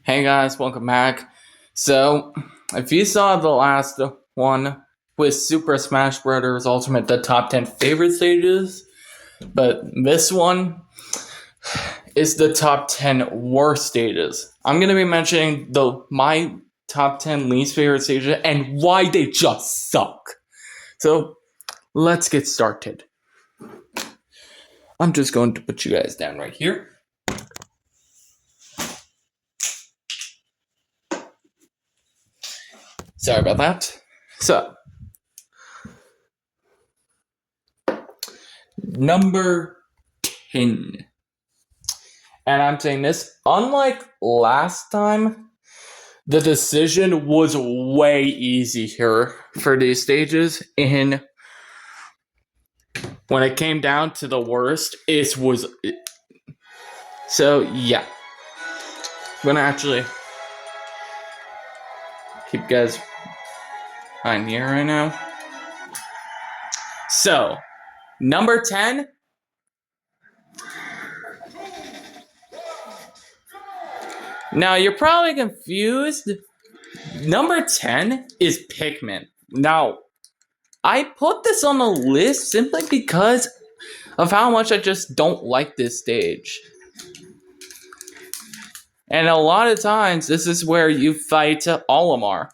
Hey guys, welcome back. So, if you saw the last one with Super Smash Bros Ultimate, the top 10 favorite stages, but this one is the top 10 worst stages. I'm going to be mentioning my top 10 least favorite stages and why they just suck. So, let's get started. I'm just going to put you guys down right here. Sorry about that. So, number 10. And I'm saying this, unlike last time, the decision was way easier for these stages. And when it came down to the worst, it was. So, yeah. I'm gonna actually keep you guys behind here right now. So, number 10. Now, you're probably confused. Number 10 is Pikmin. Now, I put this on the list simply because of how much I just don't like this stage. And a lot of times, this is where you fight Olimar.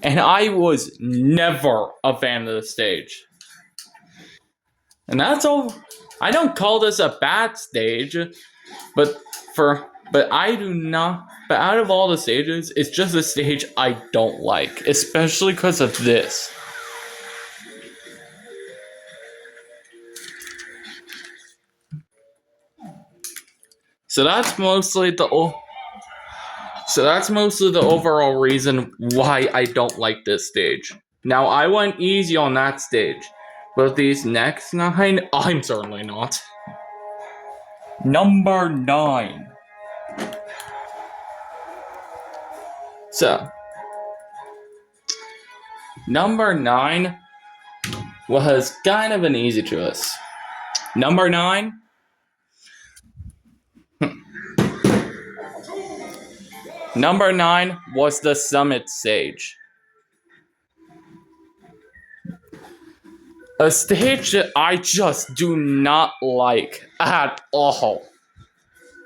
And I was never a fan of the stage. And that's all. I don't call this a bad stage, but I do not. But out of all the stages, it's just a stage I don't like, especially because of this. So that's mostly the overall reason why I don't like this stage. Now, I went easy on that stage, but these next 9, I'm certainly not. Number 9. So, number 9 was kind of an easy choice. Number 9. Number 9 was the Summit stage. A stage that I just do not like at all.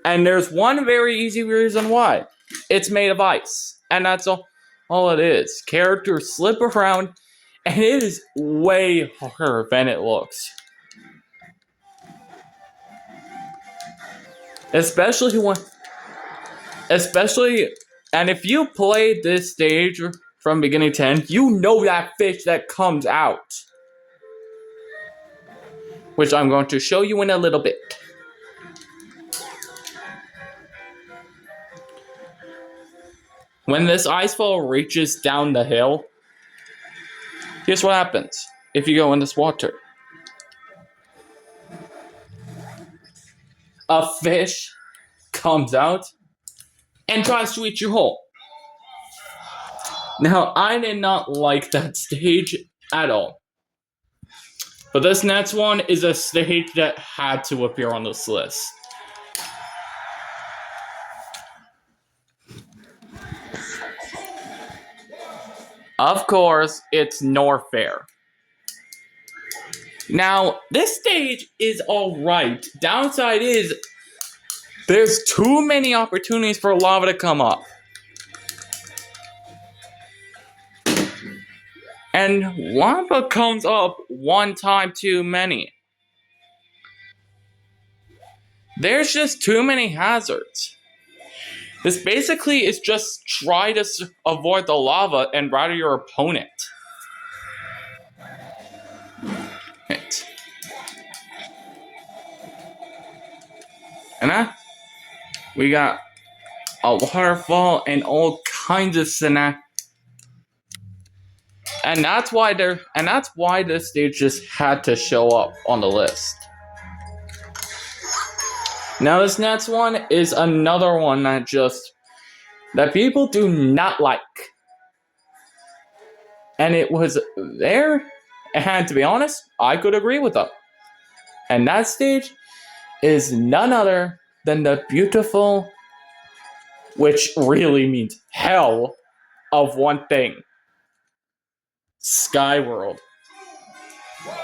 And there's one very easy reason why. It's made of ice. And that's all it is. Characters slip around, and it is way harder than it looks. And if you play this stage from beginning to end, you know that fish that comes out. Which I'm going to show you in a little bit. When this ice fall reaches down the hill, here's what happens if you go in this water. A fish comes out and tries to eat you whole. Now, I did not like that stage at all. But this next one is a stage that had to appear on this list. Of course, it's Norfair. Now, this stage is alright. Downside is, there's too many opportunities for lava to come up. And lava comes up one time too many. There's just too many hazards. This basically is just try to avoid the lava and rattle your opponent. Hit. And we got a waterfall and all kinds of scenarios. And that's why this stage just had to show up on the list. Now this next one is another one that people do not like. And it was there, and to be honest, I could agree with them. And that stage is none other than the beautiful which really means hell of one thing. Skyworld.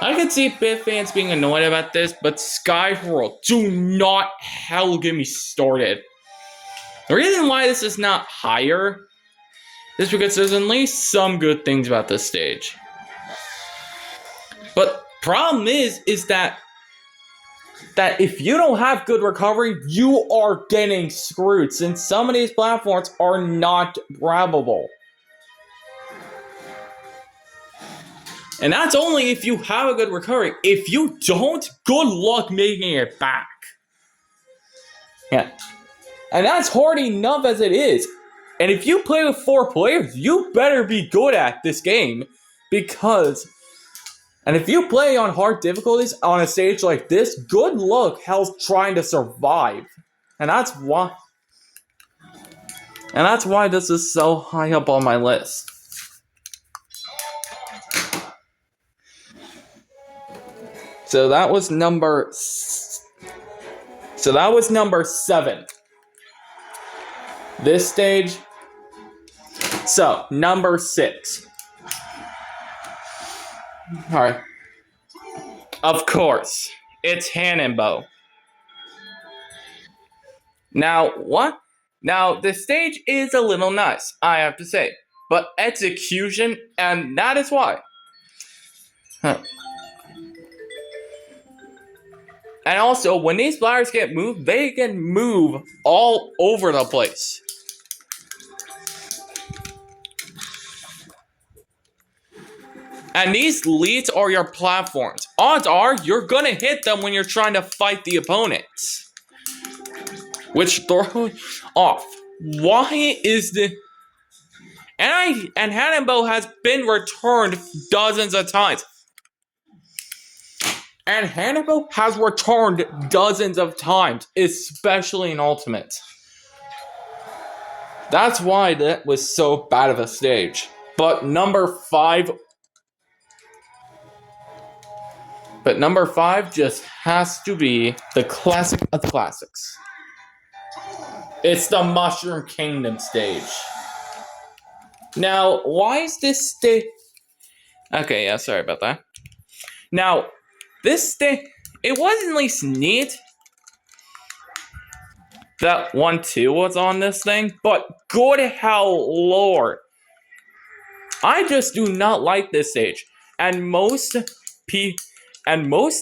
I can see Bit fans being annoyed about this, but Skyworld, do not hell get me started. The reason why this is not higher is because there's at least some good things about this stage. But problem is that if you don't have good recovery, you are getting screwed, since some of these platforms are not grabbable. And that's only if you have a good recovery. If you don't, good luck making it back. Yeah. And that's hard enough as it is. And if you play with 4 players, you better be good at this game. And if you play on hard difficulties on a stage like this, good luck hell's trying to survive. And that's why this is so high up on my list. So that was number 7. This stage. So, number 6. Alright. Of course, it's Hannonbo. Now, what? Now, the stage is a little nice, I have to say. But execution, and that is why. And also, when these flowers get moved, they can move all over the place. And these leads are your platforms. Odds are, you're gonna hit them when you're trying to fight the opponents. Which throw off. Why is the... And Hannonbo has been returned dozens of times. And Hannonbo has returned dozens of times, especially in Ultimate. That's why that was so bad of a stage. But number 5 just has to be the classic of classics. It's the Mushroom Kingdom stage. Now, why is this stage... Okay, yeah, sorry about that. Now, this stage... It was at least neat that 1-2 was on this thing, but good hell lord. I just do not like this stage. And most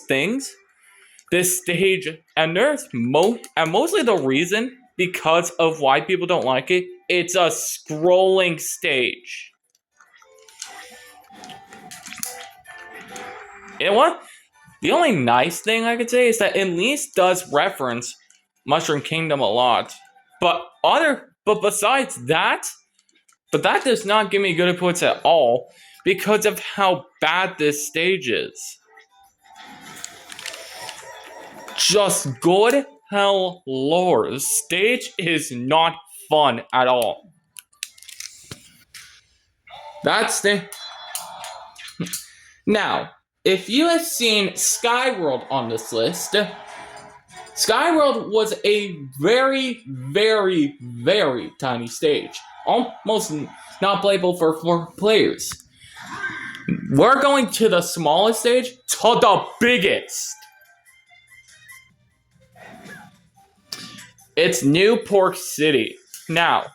things, this stage, and mostly the reason because of why people don't like it, it's a scrolling stage. You know what? The only nice thing I could say is that at least does reference Mushroom Kingdom a lot. But besides that, that does not give me good inputs at all because of how bad this stage is. Just good hell lord. The stage is not fun at all. That's the... Now, if you have seen Skyworld on this list, Skyworld was a very, very, very tiny stage. Almost not playable for 4 players. We're going to the smallest stage to the biggest. It's Newport City. Now,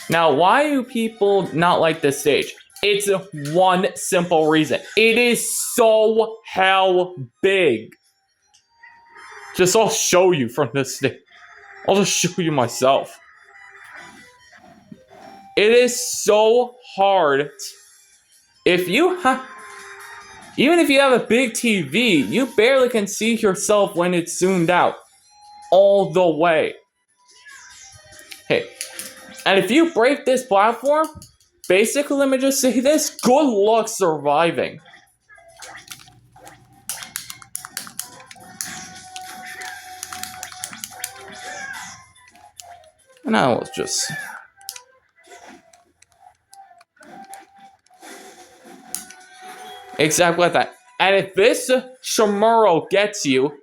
why do people not like this stage? It's one simple reason. It is so hell big. I'll show you from this stage. I'll just show you myself. It is so hard. Even if you have a big TV, you barely can see yourself when it's zoomed out. All the way. Hey, and if you break this platform, basically, let me just say this, good luck surviving. And I was just... Exactly like that. And if this Shimuro gets you,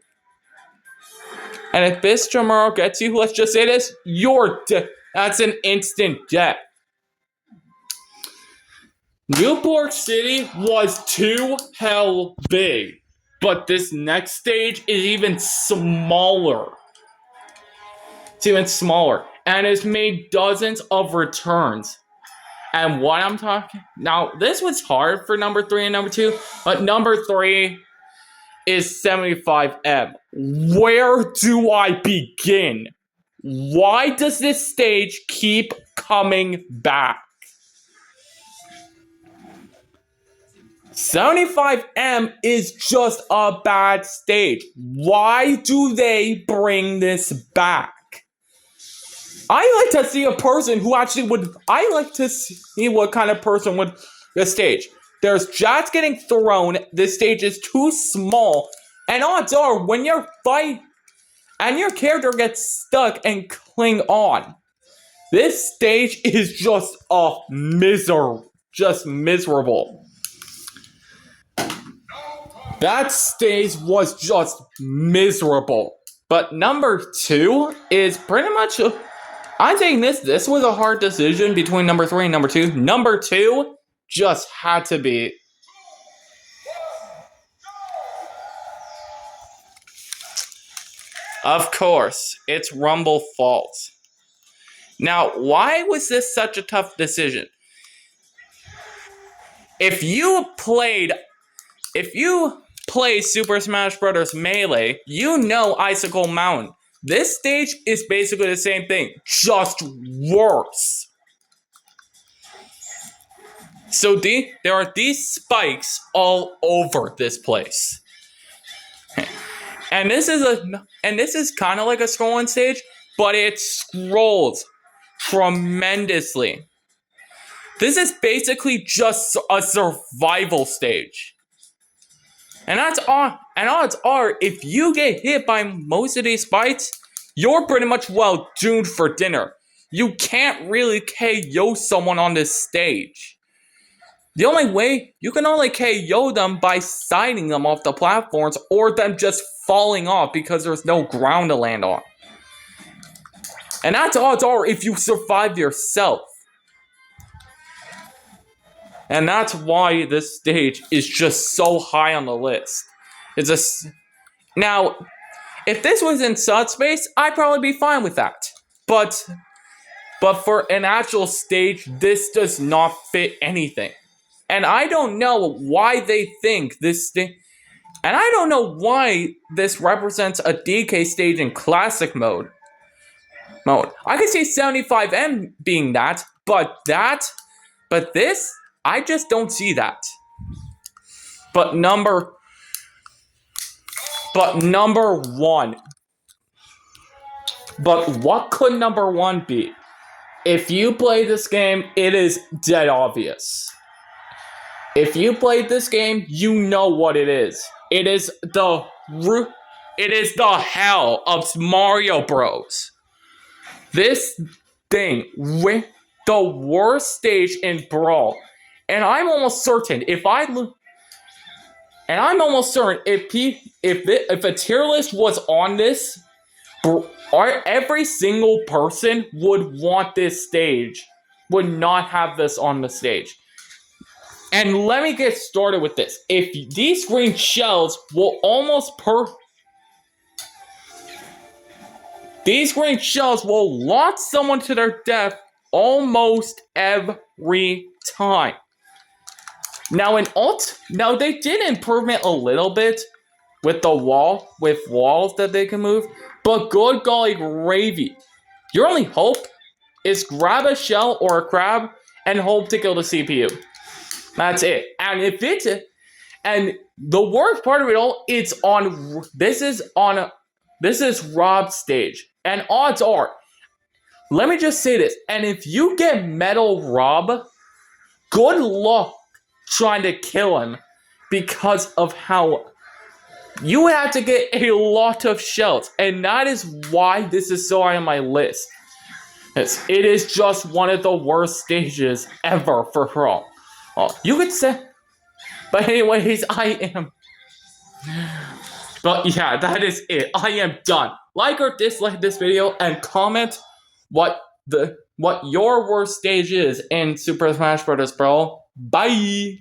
And if this tomorrow gets you, let's just say this, you're dead. That's an instant death. Newport City was too hell big, but this next stage is even smaller. It's even smaller, and it's made dozens of returns. And what I'm talking now, this was hard for number 3 and number 2, but number 3 is 75M. Where do I begin? Why does this stage keep coming back? 75M is just a bad stage. Why do they bring this back? I like to see a person who actually would. I like to see what kind of person would the stage. There's jets getting thrown. This stage is too small, and odds are when you're fighting and your character gets stuck and cling on, this stage is just miserable. That stage was just miserable. But number 2 is pretty much. I'm saying this was a hard decision between number 3 and number 2. Number 2 just had to be. Of course, it's Rumble Falls. Now, why was this such a tough decision? If you play Super Smash Bros. Melee, you know Icicle Mountain. This stage is basically the same thing, just worse. So there are these spikes all over this place. And this is kind of like a scrolling stage, but it scrolls tremendously. This is basically just a survival stage. And odds are, if you get hit by most of these spikes, you're pretty much doomed for dinner. You can't really KO someone on this stage. The only way you can only KO them by siding them off the platforms or them just falling off because there's no ground to land on. And that's odds are if you survive yourself. And that's why this stage is just so high on the list. Now, if this was in Subspace, I'd probably be fine with that. But for an actual stage, this does not fit anything. And I don't know why they think this thing. And I don't know why this represents a DK stage in classic mode. I could see 75M being that, but this, I just don't see that. But number 1. But what could number 1 be? If you play this game, it is dead obvious. If you played this game, you know what it is. It is the hell of Mario Bros. This thing with the worst stage in Brawl. And I'm almost certain if a tier list was on this, every single person would want this stage, would not have this on the stage. And let me get started with this. If these green shells will launch someone to their death almost every time. Now they did improvement a little bit with walls that they can move, but good golly gravy. Your only hope is grab a shell or a crab and hope to kill the CPU. That's it. And the worst part of it all, this is Rob's stage. And odds are, let me just say this, and if you get Metal Rob, good luck trying to kill him because of how you would have to get a lot of shells, and that is why this is so high on my list. It is just one of the worst stages ever for Brawl. You could say, but anyways, but yeah, that is it. I am done. like or dislike this video and comment what your worst stage is in Super Smash Bros. Brawl. Bye!